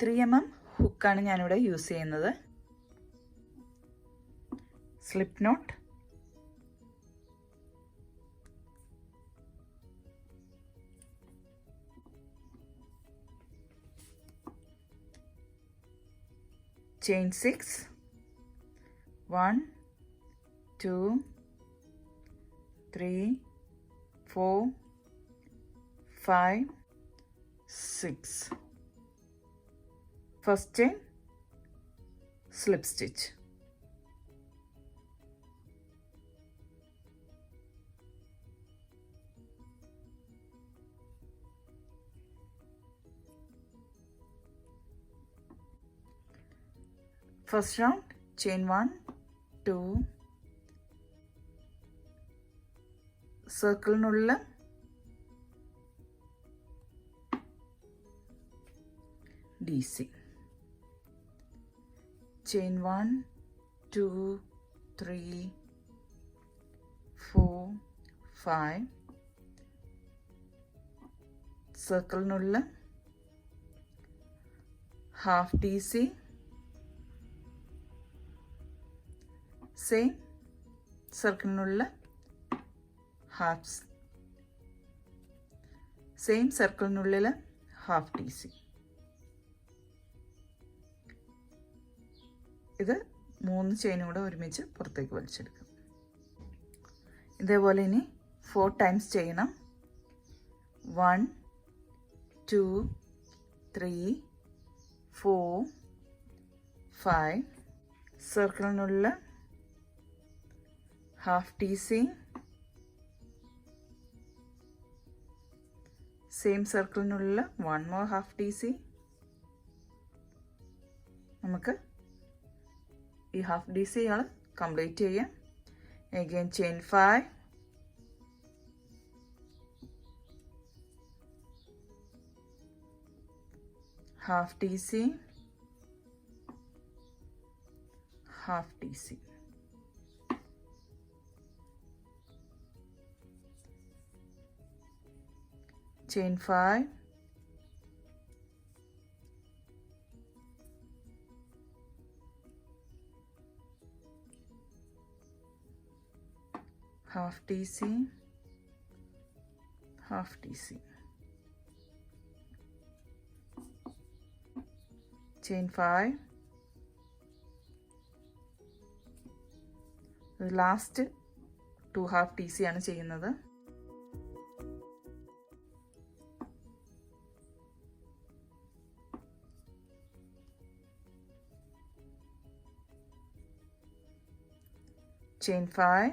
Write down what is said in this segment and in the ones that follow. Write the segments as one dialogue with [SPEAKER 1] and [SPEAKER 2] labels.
[SPEAKER 1] 3mm ഹുക്കാണ് ഞാനിവിടെ use ചെയ്യുന്നത്. Slip knot, chain 6, 1 2 3 4 5 6. First chain, slip stitch. First round, chain 1 2, circle നുള്ള DC, chain 1 2 3 4 5, circle നുള്ള half DC, same circle നുള്ള halves, same circle നുള്ളിൽ half DC. ഇത് 3 ചെയിനും കൂടെ ഒരുമിച്ച് പുറത്തേക്ക് വലിച്ചെടുക്കും. ഇതേപോലെ ഇനി 4 ടൈംസ് ചെയ്യണം. 1 2 3 4 5, സർക്കിളിനുള്ള half DC, same സർക്കിളിനുള്ള 1 more half DC. നമുക്ക് ഈ half DC കംപ്ലീറ്റ് ചെയ്യാം. again chain 5, half DC, half DC, chain 5, half DC, half DC, chain 5, last 2 half DC ആണ് ചെയ്യുന്നത്. chain 5,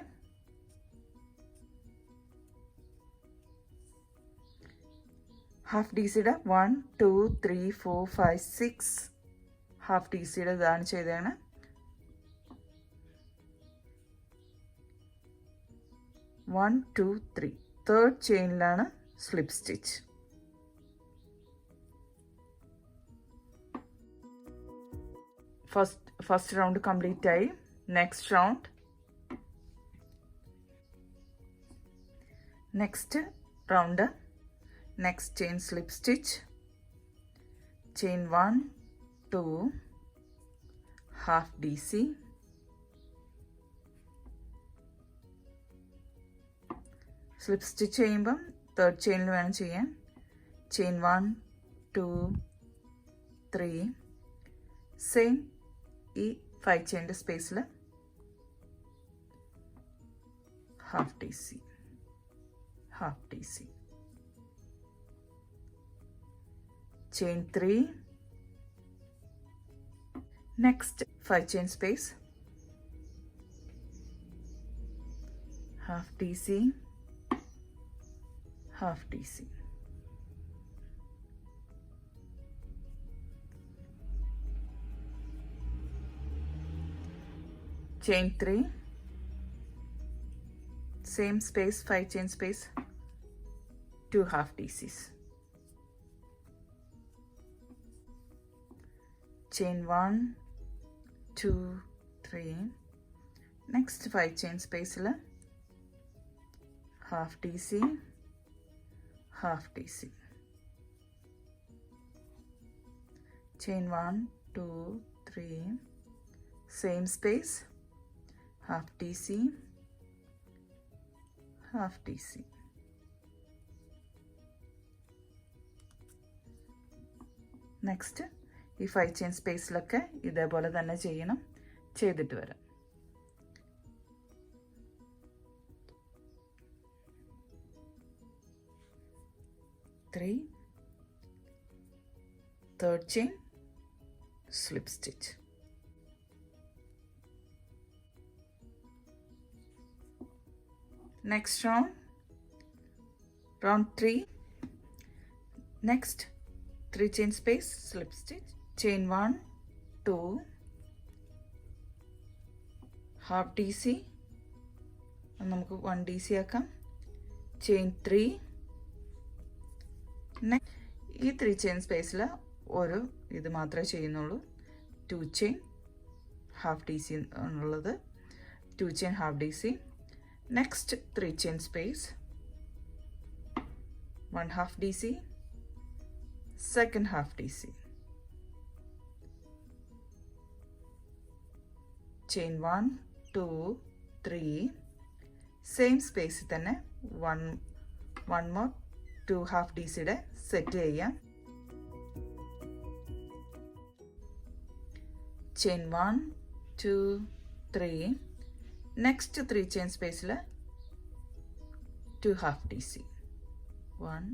[SPEAKER 1] half DCയുടെ 1 2 3 4 5 6 half DCയുടെ ഇതാണ് ചെയ്തതാണ്. 1 2 3 തേർഡ് ചെയിനിലാണ് slip stitch. First round complete ആയി. Next round, next round, next chain slip stitch, chain 1 2 half DC, slip stitch ചെയ്യുമ്പോൾ third ചെയിനിൽ വേണം ചെയ്യാൻ. chain 1 2 3, same ഈ 5 ചെയിൻ്റെ സ്പേസിൽ half DC, half DC, chain 3, next 5 chain space, half DC, half DC, chain 3, same space, 5 chain space, 2 half DCs, chain 1 2 3, next 5 chain space la half DC, half DC, chain 1 2 3, same space, half DC, half DC. Next ഈ 5 chain സ്പേസിലൊക്കെ ഇതേപോലെ തന്നെ ചെയ്യണം. ചെയ്തിട്ട് വരാം. Three, third chain, slip stitch. Next round 3. Next 3 chain space, slip stitch, chain 1 2, half DC, നമുക്ക് 1 DC ആക്കാം, chain 3. Next ഈ 3 chain സ്പേസിൽ ഒരു ഇത് മാത്രമേ ചെയ്യുന്നുള്ളൂ. 2 ചെയിൻ ഹാഫ് ഡി സി എന്നുള്ളത്, 2 chain half D C. Next 3 chain space, 1 half D C, second half D C, chain 1 2 3, same സ്പേസിൽ തന്നെ 1 മോർ 2 ഹാഫ് ഡി സിയുടെ സെറ്റ് ചെയ്യാം. ചെയിൻ 1 2 3, നെക്സ്റ്റ് 3 ചെയിൻ സ്പേസിൽ 2 ഹാഫ് ഡി സി, 1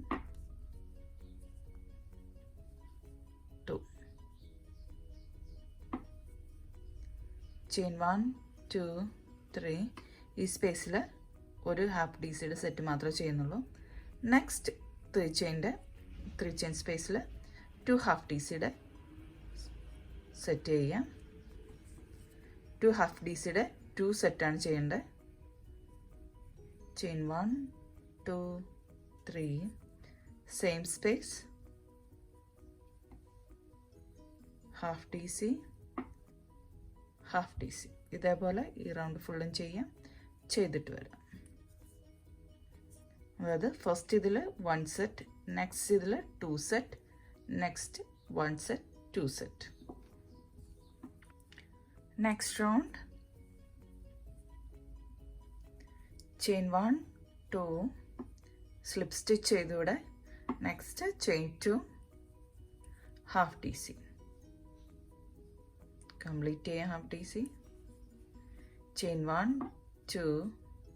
[SPEAKER 1] 2, ചെയിൻ 1 2 3, ഈ സ്പേസിൽ ഒരു half D സിയുടെ സെറ്റ് മാത്രമേ ചെയ്യുന്നുള്ളൂ. നെക്സ്റ്റ് 3 ചെയിൻ സ്പേസിൽ 2 ഹാഫ് ഡി സിയുടെ സെറ്റ് ചെയ്യാം. 2 ഹാഫ് ഡി സിയുടെ 2 സെറ്റാണ് ചെയ്യേണ്ടത്. Chain 1 2 3, same space, half D C, half D C. ഇതേപോലെ ഈ റൗണ്ട് ഫുള്ളും ചെയ്യാം. ചെയ്തിട്ട് വരാം. അതായത് ഫസ്റ്റ് ഇതിൽ 1 സെറ്റ്, നെക്സ്റ്റ് ഇതിൽ 2 set, next 1 set 2 set. Next round chain 1 2, slip stitch ചെയ്തൂടെ. Next chain 2 half D C, complete ചെയ്യാം. Half D C, chain 1 2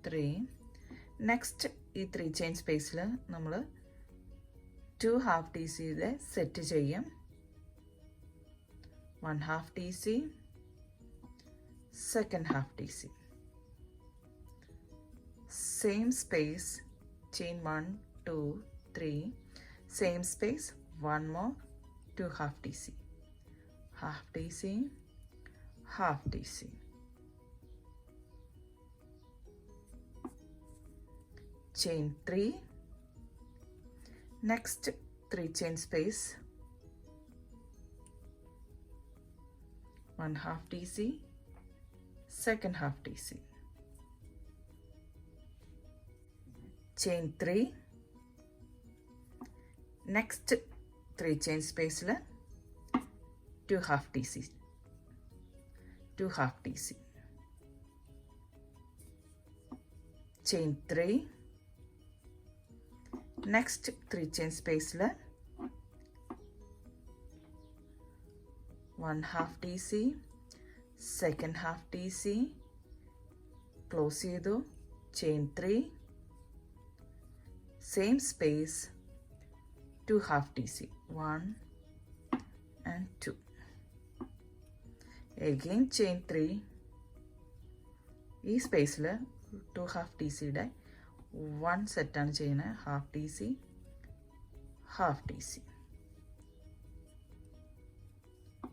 [SPEAKER 1] 3. Next ഈ 3 ചെയിൻ സ്പേസിൽ നമ്മൾ 2 ഹാഫ് ഡി സിയുടെ സെറ്റ് ചെയ്യും. 1 half D C, second half D C, same space, chain 1 2 3, same space, 1 more 2 half D C, half D C, half D C. Chain 3, next 3 chain space, 1 half DC, second half DC, chain 3, next 3 chain space, 2 half DC, 2 half DC, chain 3, next 3 chain space, 1 half DC, second half DC, close ചെയ്തു, chain 3, same space, 2 half DC, 1 and 2, again chain 3, ഈ സ്പേസിൽ 2 half DCയുടെ 1 സെറ്റാണ് ചെയ്യുന്നത്. Half D C, half D C,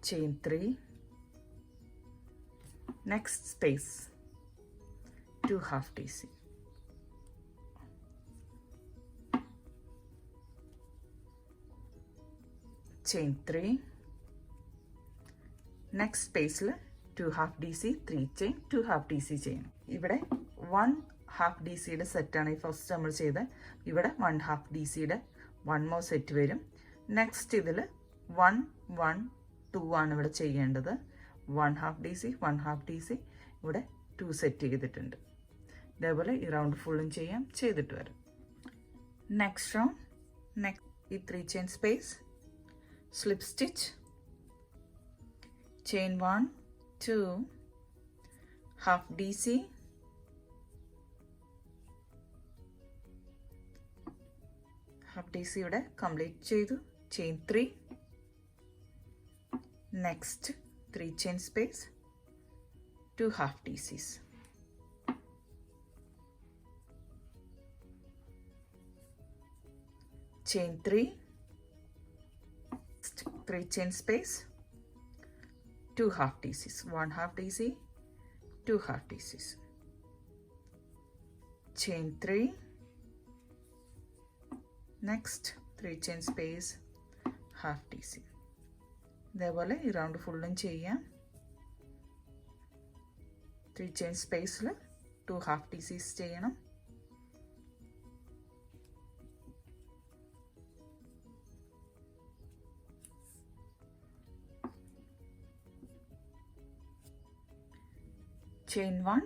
[SPEAKER 1] chain 3, next space, 2 half D C, chain 3, next സ്പേസിൽ 2 half D C, 3 chain, 2 half D C ചെയ്യണം. ഇവിടെ 1 half D സിയുടെ സെറ്റാണ് ഈ ഫസ്റ്റ് നമ്മൾ ചെയ്ത്. ഇവിടെ 1 ഹാഫ് ഡി സിയുടെ 1 മോർ സെറ്റ് വരും. നെക്സ്റ്റ് ഇതിൽ 1 1 2 ആണ് ഇവിടെ ചെയ്യേണ്ടത്. 1/2 DC 1/2 DC ഇവിടെ 2 സെറ്റ് ചെയ്തിട്ടുണ്ട്. ഇതേപോലെ ഈ റൗണ്ട് ഫുള്ളും ചെയ്യാം. ചെയ്തിട്ട് വരാം. നെക്സ്റ്റ് റൗണ്ട് ഈ 3 chain space slip stitch, chain 1 2 1/2 DC, half DC ഇവിടെ കംപ്ലീറ്റ് ചെയ്തു. Chain 3, next 3 chain space 2 1/2 DCs, chain 3, 3 chain space, 2 1/2 DCs, 1/2 DC, 2 1/2 DCs, chain 3, next 3 chain space, 1/2 DC. ഇതേപോലെ ഈ റൗണ്ട് ഫുള്ളും ചെയ്യാം. 3 ചെയിൻ സ്പേസിൽ 2 1/2 DCs ചെയ്യണം. ചെയിൻ 1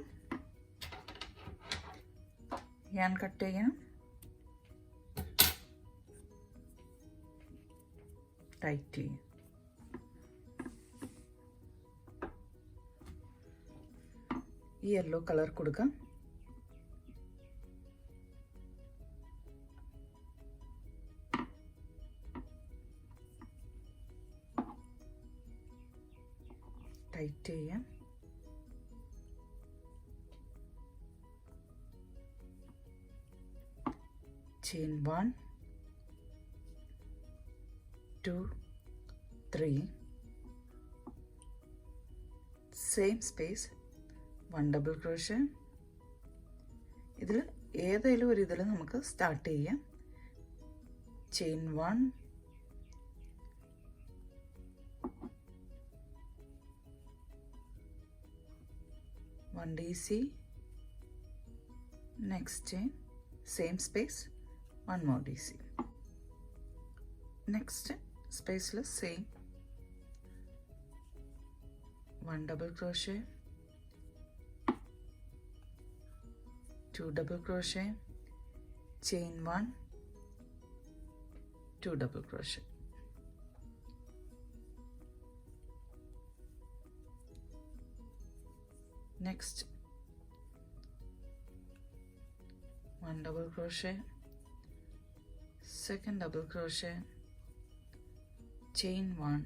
[SPEAKER 1] ഞാൻ കട്ട് ചെയ്യണം. ടൈറ്റ് ചെയ്യും. ഈ യെല്ലോ കളർ കൊടുക്കാം. ടൈറ്റ് ചെയ്യാം. Chain 1 2 3 same space 1 double crochet. ഇതിൽ ഏതെങ്കിലും ഒരു ഇതിൽ നമുക്ക് സ്റ്റാർട്ട് ചെയ്യാം. Chain 1 1 DC, next chain same space 1 more DC, next spaceless same 1 double crochet, 2 double crochet, chain 1 2 double crochet, next 1 double crochet, second double crochet, chain 1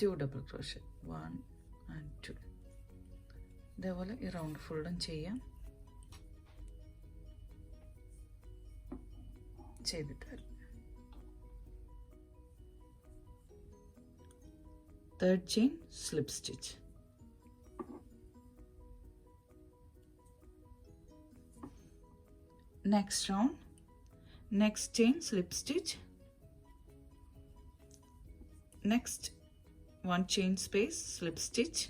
[SPEAKER 1] 2 double crochet, 1 and 2. ഇതേപോലെ ഈ round ഫുള്ളും ചെയ്യാം. ചെയ്തിട്ട് വരാം. third chain slip stitch, next round next chain slip stitch, next 1 chain space slip stitch,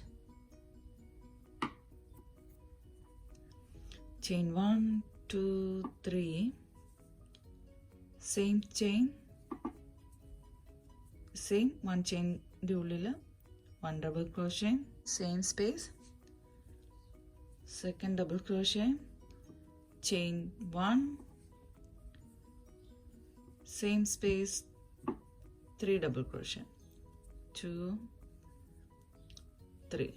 [SPEAKER 1] chain 1 2 3 same chain same 1 chain ഉള്ളിൽ 1 double crochet, same space, second double crochet, chain 1 same space 3 double crochet, 2 3,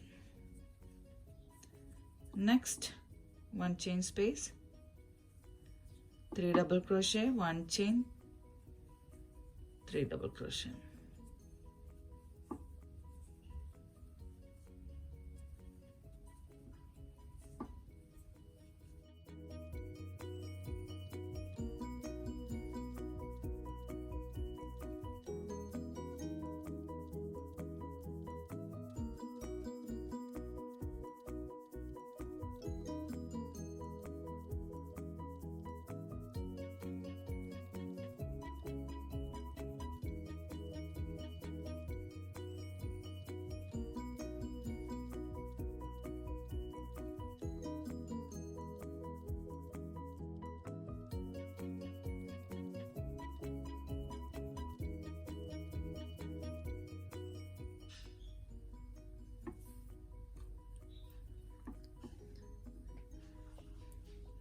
[SPEAKER 1] next 1 chain space, 3 double crochet, 1 chain, 3 double crochet,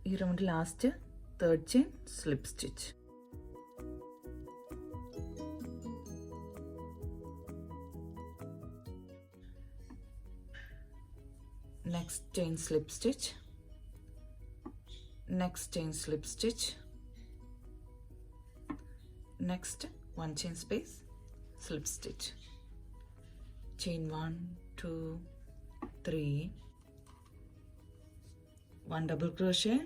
[SPEAKER 1] ഈ round last third chain slip stitch. Next chain slip stitch, next chain slip stitch, next 1 chain space slip stitch, chain 1 2 3, 1 double crochet,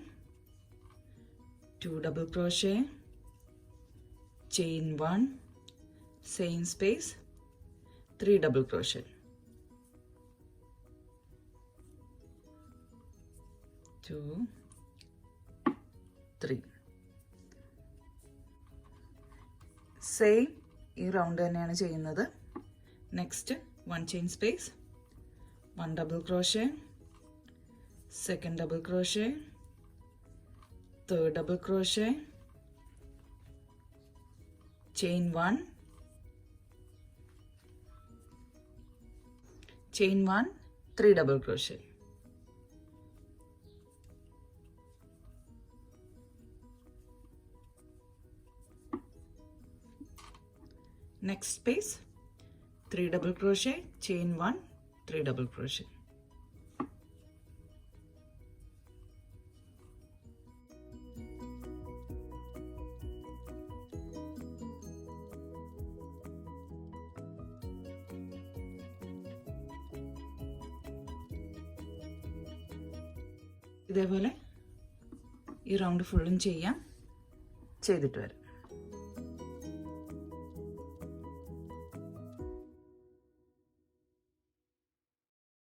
[SPEAKER 1] 2 double crochet, chain 1, same space, 3 double crochet, 2 3. Same ഈ round തന്നെയാണ് ചെയ്യുന്നത്. Next 1 chain space, 1 double crochet, second double crochet, third double crochet, chain 1, chain 1, 3 double crochet. Next space 3 double crochet, chain 1, 3 double crochet. ഇതേപോലെ ഈ round ഫുള്ളും ചെയ്യാം. ചെയ്തിട്ട് വരാം.